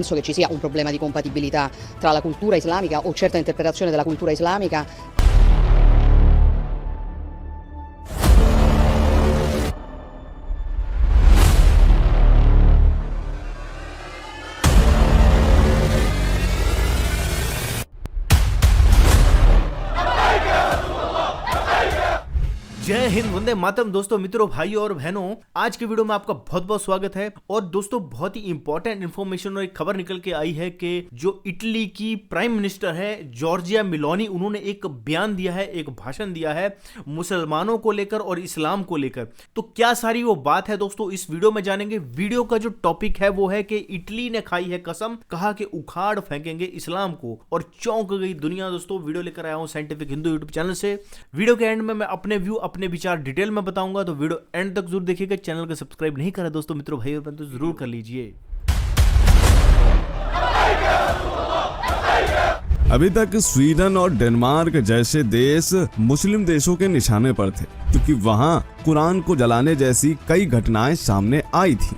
Penso che ci sia un problema di compatibilità tra la cultura islamica o certa interpretazione della cultura islamica. जय हिंद, वंदे मातरम। दोस्तों, मित्रों, भाइयों और बहनों, आज के वीडियो में आपका बहुत बहुत स्वागत है। और दोस्तों, बहुत ही इंपॉर्टेंट इन्फॉर्मेशन और एक खबर निकल के आई है कि जो इटली की प्राइम मिनिस्टर है जॉर्जिया मेलोनी, उन्होंने एक बयान दिया है, एक भाषण दिया है मुसलमानों को लेकर और इस्लाम को लेकर। तो क्या सारी वो बात है दोस्तों, इस वीडियो में जानेंगे। वीडियो का जो टॉपिक है वो है कि इटली ने खाई है कसम, कहा कि उखाड़ फेंकेंगे इस्लाम को, और चौंक गई दुनिया। दोस्तों, वीडियो लेकर आया हूं साइंटिफिक हिंदू यूट्यूब चैनल से। वीडियो के एंड में मैं अपने व्यू, अपने विचार डिटेल में बताऊंगा, तो वीडियो एंड तक जरूर देखिएगा। चैनल को सब्सक्राइब नहीं करा दोस्तों, मित्रों, भाई और बहनों, तो जरूर कर लीजिए। अभी तक स्वीडन और डेनमार्क जैसे देश मुस्लिम देशों के निशाने पर थे, क्योंकि वहां कुरान को जलाने जैसी कई घटनाएं सामने आई थी।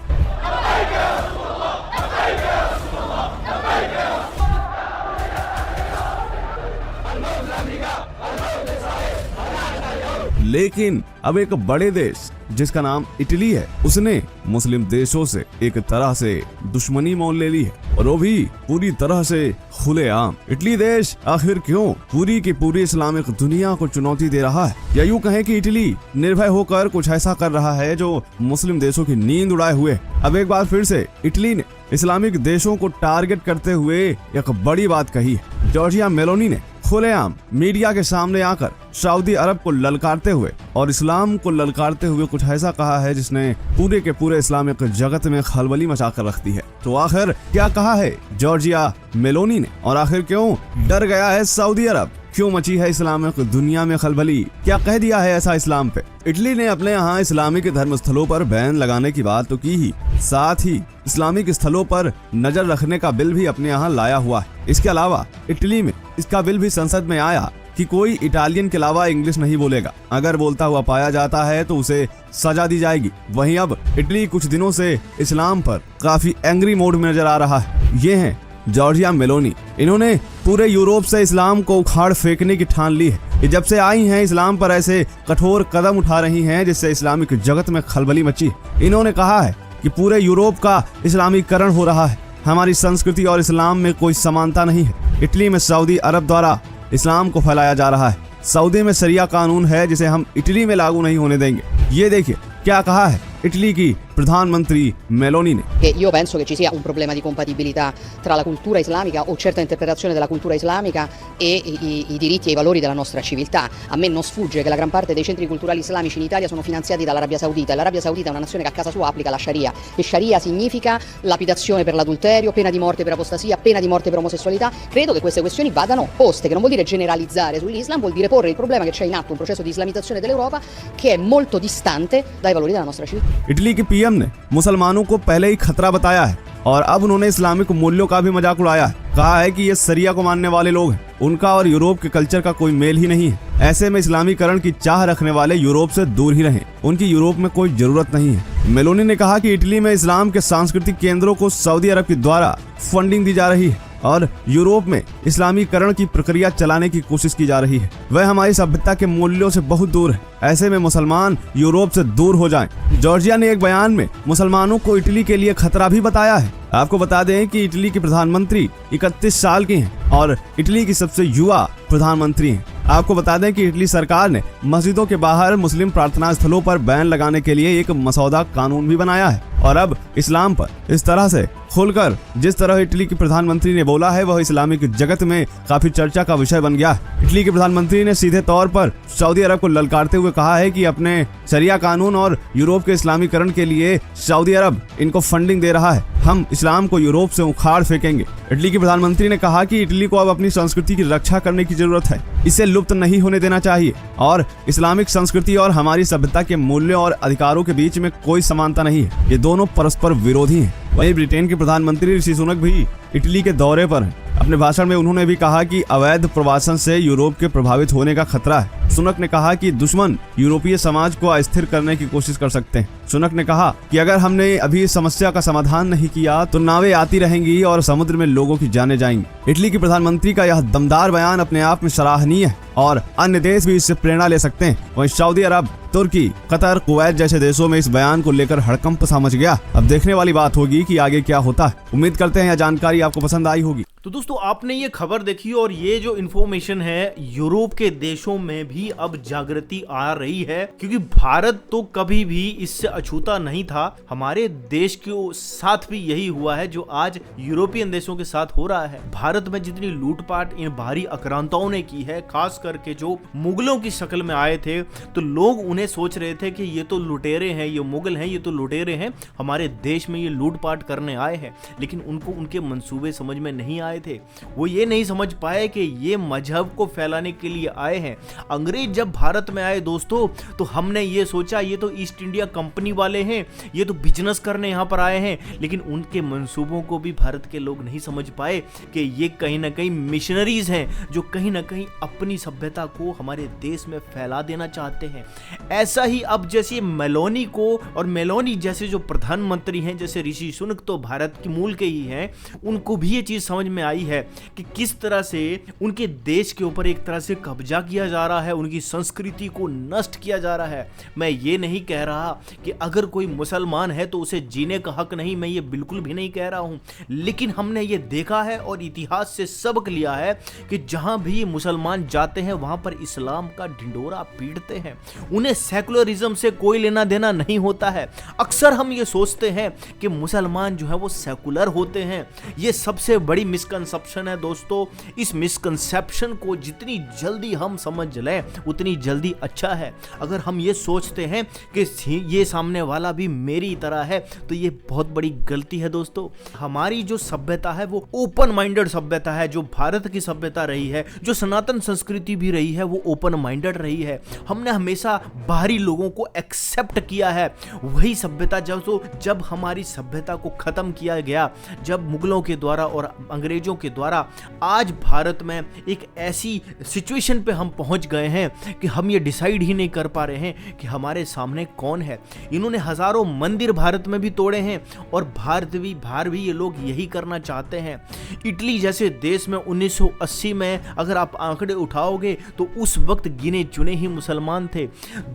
लेकिन अब एक बड़े देश जिसका नाम इटली है, उसने मुस्लिम देशों से एक तरह से दुश्मनी मोल ले ली है, और वो भी पूरी तरह से खुलेआम। इटली देश आखिर क्यों पूरी की पूरी इस्लामिक दुनिया को चुनौती दे रहा है, या यूं कहें कि इटली निर्भय होकर कुछ ऐसा कर रहा है जो मुस्लिम देशों की नींद उड़ाए हुए। अब एक बार फिर से इटली ने इस्लामिक देशों को टारगेट करते हुए एक बड़ी बात कही है। जॉर्जिया मेलोनी ने खुलेआम मीडिया के सामने आकर सऊदी अरब को ललकारते हुए और इस्लाम को ललकारते हुए कुछ ऐसा कहा है जिसने पूरे के पूरे इस्लामिक जगत में खलबली मचाकर रख दी है। तो आखिर क्या कहा है जॉर्जिया मेलोनी ने, और आखिर क्यों डर गया है सऊदी अरब, क्यों मची है इस्लामिक दुनिया में खलबली, क्या कह दिया है ऐसा इस्लाम पे। इटली ने अपने यहाँ इस्लामिक धर्म स्थलों पर बैन लगाने की बात तो की ही, साथ ही इस्लामिक स्थलों पर नजर रखने का बिल भी अपने यहाँ लाया हुआ है। इसके अलावा इटली में इसका बिल भी संसद में आया कि कोई इटालियन के अलावा इंग्लिश नहीं बोलेगा, अगर बोलता हुआ पाया जाता है तो उसे सजा दी जाएगी। वहीं अब इटली कुछ दिनों से इस्लाम पर काफी एंग्री मोड में नजर आ रहा है। ये हैं जॉर्जिया मेलोनी। इन्होंने पूरे यूरोप से इस्लाम को उखाड़ फेंकने की ठान ली है। ये जब से आई हैं इस्लाम पर ऐसे कठोर कदम उठा रही हैं जिससे इस्लामिक जगत में खलबली मची है। इन्होंने कहा है कि पूरे यूरोप का इस्लामीकरण हो रहा है, हमारी संस्कृति और इस्लाम में कोई समानता नहीं है। इटली में सऊदी अरब द्वारा इस्लाम को फैलाया जा रहा है। सऊदी में शरिया कानून है जिसे हम इटली में लागू नहीं होने देंगे। ये देखिए क्या कहा है इटली की प्रधानमंत्री मेलोनी ने। Io penso che ci sia un problema di compatibilità tra la cultura islamica o certa interpretazione della cultura islamica e i diritti e i valori della nostra civiltà. A me non sfugge che la gran parte dei centri culturali islamici in Italia sono finanziati dall'Arabia Saudita, e l'Arabia Saudita è una nazione che a casa sua applica la Sharia, e Sharia significa lapidazione per l'adulterio, pena di morte per apostasia, pena di morte per omosessualità. Credo che queste questioni vadano poste, che non vuol dire generalizzare sull'Islam, vuol dire porre il problema che c'è in atto un processo di islamizzazione dell'Europa che è molto distante dai valori della nostra civiltà. Italy के PM ने मुसलमानों को पहले ही खतरा बताया है, और अब उन्होंने इस्लामिक मूल्यों का भी मजाक उड़ाया है। कहा है कि ये शरिया को मानने वाले लोग हैं, उनका और यूरोप के कल्चर का कोई मेल ही नहीं है। ऐसे में इस्लामीकरण की चाह रखने वाले यूरोप से दूर ही रहें, उनकी यूरोप में कोई जरूरत नहीं है। मेलोनी ने कहा कि इटली में इस्लाम के सांस्कृतिक केंद्रों को सऊदी अरब के द्वारा फंडिंग दी जा रही है, और यूरोप में इस्लामीकरण की प्रक्रिया चलाने की कोशिश की जा रही है। वह हमारी सभ्यता के मूल्यों से बहुत दूर है। ऐसे में मुसलमान यूरोप से दूर हो जाएं। जॉर्जिया ने एक बयान में मुसलमानों को इटली के लिए खतरा भी बताया है। आपको बता दें कि इटली की प्रधानमंत्री 31 साल की हैं और इटली की सबसे युवा प्रधानमंत्री हैं। आपको बता दें कि इटली सरकार ने मस्जिदों के बाहर मुस्लिम प्रार्थना स्थलों पर बैन लगाने के लिए एक मसौदा कानून भी बनाया है। और अब इस्लाम पर इस तरह से खुलकर जिस तरह इटली की प्रधानमंत्री ने बोला है, वह इस्लामिक जगत में काफी चर्चा का विषय बन गया है। इटली के प्रधानमंत्री ने सीधे तौर पर सऊदी अरब को ललकारते हुए कहा है कि अपने शरिया कानून और यूरोप के इस्लामीकरण के लिए सऊदी अरब इनको फंडिंग दे रहा है, हम इस्लाम को यूरोप से उखाड़ फेंकेंगे। इटली के प्रधानमंत्री ने कहा कि इटली को अब अपनी संस्कृति की रक्षा करने की जरूरत है, इसे लुप्त नहीं होने देना चाहिए, और इस्लामिक संस्कृति और हमारी सभ्यता के मूल्यों और अधिकारों के बीच में कोई समानता नहीं है, ये दोनों परस्पर विरोधी हैं। वहीं ब्रिटेन के प्रधानमंत्री ऋषि सुनक भी इटली के दौरे पर हैं। अपने भाषण में उन्होंने भी कहा कि अवैध प्रवासन से यूरोप के प्रभावित होने का खतरा है। सुनक ने कहा कि दुश्मन यूरोपीय समाज को अस्थिर करने की कोशिश कर सकते हैं। सुनक ने कहा कि अगर हमने अभी इस समस्या का समाधान नहीं किया तो नावें आती रहेंगी और समुद्र में लोगों की जानें जाएंगी। इटली के प्रधानमंत्री का यह दमदार बयान अपने आप में सराहनीय है और अन्य देश भी इससे प्रेरणा ले सकते हैं। वहीं सऊदी अरब, तुर्की, कतर, कुवैत जैसे देशों में इस बयान को लेकर हड़कंप सा मच गया। अब देखने वाली बात होगी कि आगे क्या होता है। उम्मीद करते हैं यह जानकारी आपको पसंद आई होगी। तो दोस्तों, आपने ये खबर देखी और ये जो इन्फॉर्मेशन है, यूरोप के देशों में भी अब जागृति आ रही है, क्योंकि भारत तो कभी भी इससे अछूता नहीं था। हमारे देश के साथ भी यही हुआ है जो आज यूरोपियन देशों के साथ हो रहा है। भारत में जितनी लूटपाट इन बाहरी आक्रांताओं ने की है, खास करके जो मुगलों की शक्ल में आए थे, तो लोग उन्हें सोच रहे थे कि ये तो लुटेरे हैं, ये मुगल हैं, ये तो लुटेरे हैं, हमारे देश में ये लूटपाट करने आए हैं। लेकिन उनको उनके मंसूबे समझ में नहीं आए थे। वो ये नहीं समझ पाए कि ये मजहब को फैलाने के लिए आए हैं। अंग्रेज जब भारत में आए दोस्तों, तो हमने ये सोचा ये तो ईस्ट इंडिया कंपनी वाले हैं, ये तो बिजनेस करने यहाँ पर आए हैं। लेकिन उनके मंसूबों को भी भारत के लोग नहीं समझ पाए कि ये कहीं ना कहीं मिशनरीज हैं जो कहीं ना कहीं अपनी सभ्यता को हमारे देश में फैला देना चाहते हैं। ऐसा ही अब जैसे मेलोनी को, और मेलोनी जैसे जो प्रधानमंत्री हैं, जैसे ऋषि सुनक तो भारत की मूल के ही हैं, उनको भी ये चीज समझ में आई है कि किस तरह से उनके देश के ऊपर एक तरह से कब्जा किया जा रहा है, उनकी संस्कृति को नष्ट किया जा रहा है। मैं ये नहीं कह रहा कि अगर कोई मुसलमान है तो उसे जीने का हक नहीं, मैं ये बिल्कुल भी नहीं कह रहा हूं। लेकिन हमने ये देखा है और इतिहास से सबक लिया है कि जहां भी मुसलमान जाते हैं वहां पर इस्लाम का ढिंडोरा पीटते हैं। उन्हें सेकुलरिज्म से कोई लेना देना नहीं होता है। अक्सर हम ये सोचते हैं कि मुसलमान जो है वो सेकुलर होते हैं। ये सबसे बड़ी मिसकंसेप्शन है दोस्तों। इस मिसकंसेप्शन को जितनी जल्दी हम समझ लें उतनी जल्दी अच्छा है। अगर हम ये सोचते हैं कि ये सामने वाला भी मेरी तरह है तो ये बहुत बड़ी गलती है दोस्तों। हमारी जो सभ्यता है वो ओपन माइंडेड सभ्यता है। जो भारत की सभ्यता रही है, जो सनातन संस्कृति भी रही है, वो ओपन माइंडेड रही है। हमने हमेशा बाहरी लोगों को एक्सेप्ट किया है। वही सभ्यता जब हमारी सभ्यता को खत्म किया गया, जब मुगलों के द्वारा और अंग्रेजों के द्वारा, आज भारत में एक ऐसी सिचुएशन पे हम पहुंच गए हैं कि हम ये डिसाइड ही नहीं कर पा रहे हैं कि हमारे सामने कौन है। इन्होंने हजारों मंदिर भारत में भी तोड़े हैं और बाहर भी ये लोग यही करना चाहते हैं। इटली जैसे देश में 1980 में अगर आप आंकड़े उठाओगे तो उस वक्त गिने चुने ही मुसलमान थे।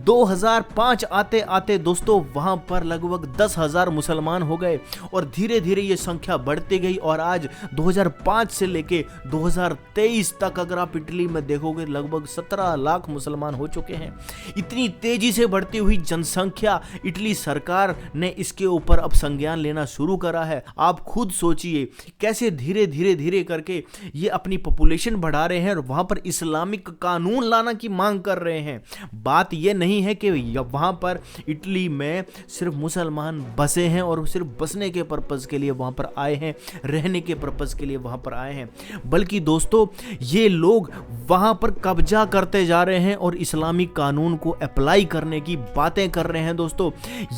2005 आते आते दोस्तों वहां पर लगभग 10,000 मुसलमान हो गए और धीरे धीरे ये संख्या बढ़ती गई और आज 2005 से लेके 2023 तक अगर आप इटली में देखोगे लगभग 17 लाख मुसलमान हो चुके हैं। इतनी तेजी से बढ़ती हुई जनसंख्या, इटली सरकार ने इसके ऊपर अब संज्ञान लेना शुरू करा है। आप खुद सोचिए कैसे धीरे धीरे करके ये अपनी पॉपुलेशन बढ़ा रहे हैं और वहां पर इस्लामिक कानून लाना की मांग कर रहे हैं। बात यह नहीं है कि वहां पर इटली में सिर्फ मुसलमान बसे हैं और सिर्फ बसने के पर्पस के लिए वहां पर आए हैं, रहने के पर्पस के लिए वहां पर आए हैं, बल्कि दोस्तों ये लोग वहां पर कब्जा करते जा रहे हैं और इस्लामिक कानून को अप्लाई करने की बातें कर रहे हैं। दोस्तों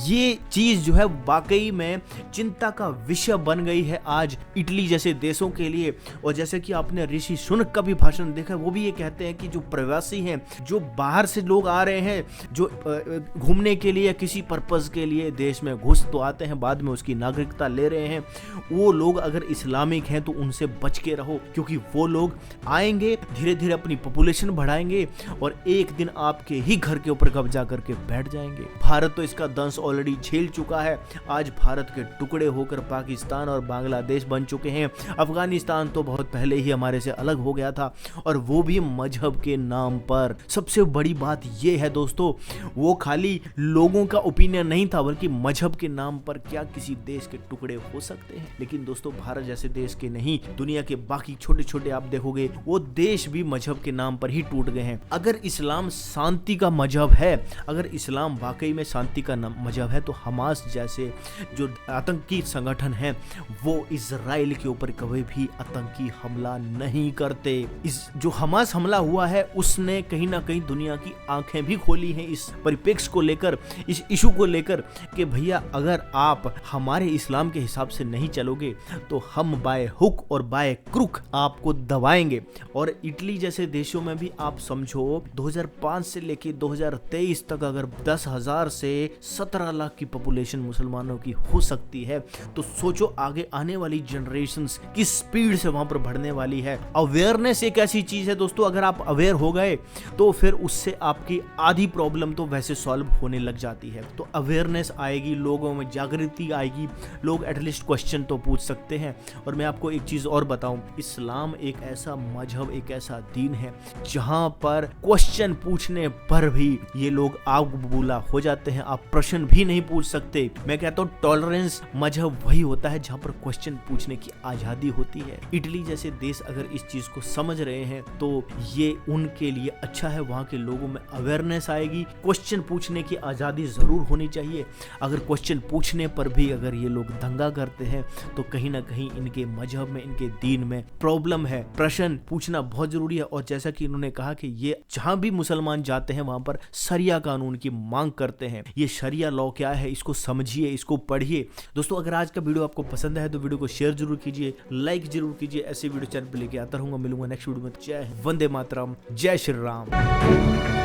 ये चीज जो है वाकई में चिंता का विषय बन गई है आज इटली जैसे देशों के लिए। और जैसे कि आपने ऋषि सुनक का भी भाषण देखा, वो भी ये कहते हैं कि जो प्रवासी हैं, जो बाहर से लोग आ रहे हैं, जो घूमने के लिए किसी पर्पस के लिए देश में घुस तो आते हैं, बाद में उसकी नागरिकता ले रहे हैं, वो लोग अगर इस्लामिक हैं तो उनसे बच के रहो, क्योंकि वो लोग आएंगे, धीरे धीरे अपनी पॉपुलेशन बढ़ाएंगे और एक दिन आपके ही घर के ऊपर कब्जा करके बैठ जाएंगे। भारत तो इसका दंश ऑलरेडी झेल चुका है। आज भारत के टुकड़े होकर पाकिस्तान और बांग्लादेश बन चुके हैं। अफगानिस्तान तो बहुत पहले ही हमारे से अलग हो गया था और वो भी मजहब के नाम पर। सबसे बड़ी बात यह है दोस्तों, वो खाली लोगों का ओपिनियन नहीं था, बल्कि मजहब के नाम पर क्या किसी देश के टुकड़े हो सकते हैं। लेकिन दोस्तों भारत जैसे देश के नहीं, दुनिया के बाकी छोटे छोटे आप देखोगे वो देश भी मजहब के नाम पर ही टूट गए हैं। अगर इस्लाम शांति का मजहब है, अगर इस्लाम वाकई में शांति का मजहब है, तो हमास जैसे जो आतंकी संगठन है वो इजराइल के ऊपर कभी भी आतंकी हमला नहीं करते। इस जो हमास हमला हुआ है उसने कहीं ना कहीं दुनिया की आंखें भी खोली हैं इस परिप्रेक्ष्य को लेकर, इस इशू को लेकर कि भैया अगर आप हमारे इस्लाम के हिसाब से नहीं चलोगे तो हम बाय हुक और बाय क्रुक आपको दबाएंगे। और इटली जैसे देशों में भी आप समझो सोचो 2005 से लेके 2023 तक अगर 10,000 से 17 लाख की पॉपुलेशन मुसलमानों की हो सकती है, तो सोचो आगे आने वाली जनरेशंस किस स्पीड से वहां पर बढ़ने वाली है। अवेयरनेस एक ऐसी चीज है दोस्तों, अगर आप अवेयर हो गए तो फिर उससे आपकी आधी प्रॉब्लम तो वैसे सॉल्व होने लग जाती है। तो अवेयरनेस आएगी, लोगों में जागृति आएगी, लोग एटलीस्ट क्वेश्चन तो पूछ सकते हैं। और मैं आपको एक चीज और बताऊं, इस्लाम एक ऐसा मजहब, एक ऐसा दीन है जहां पर क्वेश्चन पूछने पर भी ये लोग आग बबूला हो जाते हैं। आप प्रश्न भी नहीं पूछ सकते। मैं कहता हूं टॉलरेंस मजहब वही होता है जहां पर क्वेश्चन पूछने की आजादी होती है। इटली जैसे देश अगर इस चीज को समझ रहे हैं तो ये उनके लिए अच्छा है। वहां के लोगों में अवेयरनेस आएगी, क्वेश्चन पूछने की आजादी जरूर होनी चाहिए। अगर क्वेश्चन पूछने पर भी अगर ये लोग दंगा करते हैं तो कहीं ना कहीं इनके मजहब में, इनके दीन में प्रॉब्लम है। प्रश्न पूछना बहुत जरूरी है। और जैसा कि इन्होंने कहा कि ये जहां भी मुसलमान जाते हैं वहां पर शरिया कानून की मांग करते हैं। ये शरिया लॉ क्या है, इसको समझिए, इसको पढ़िए। दोस्तों अगर आज का वीडियो आपको पसंद है तो वीडियो को शेयर जरूर कीजिए, लाइक जरूर कीजिए। ऐसे वीडियो चैनल पर लेके आता रहूंगा। मिलूंगा नेक्स्ट वीडियो में। जय हिंद, वंदे मातरम, जय श्री राम।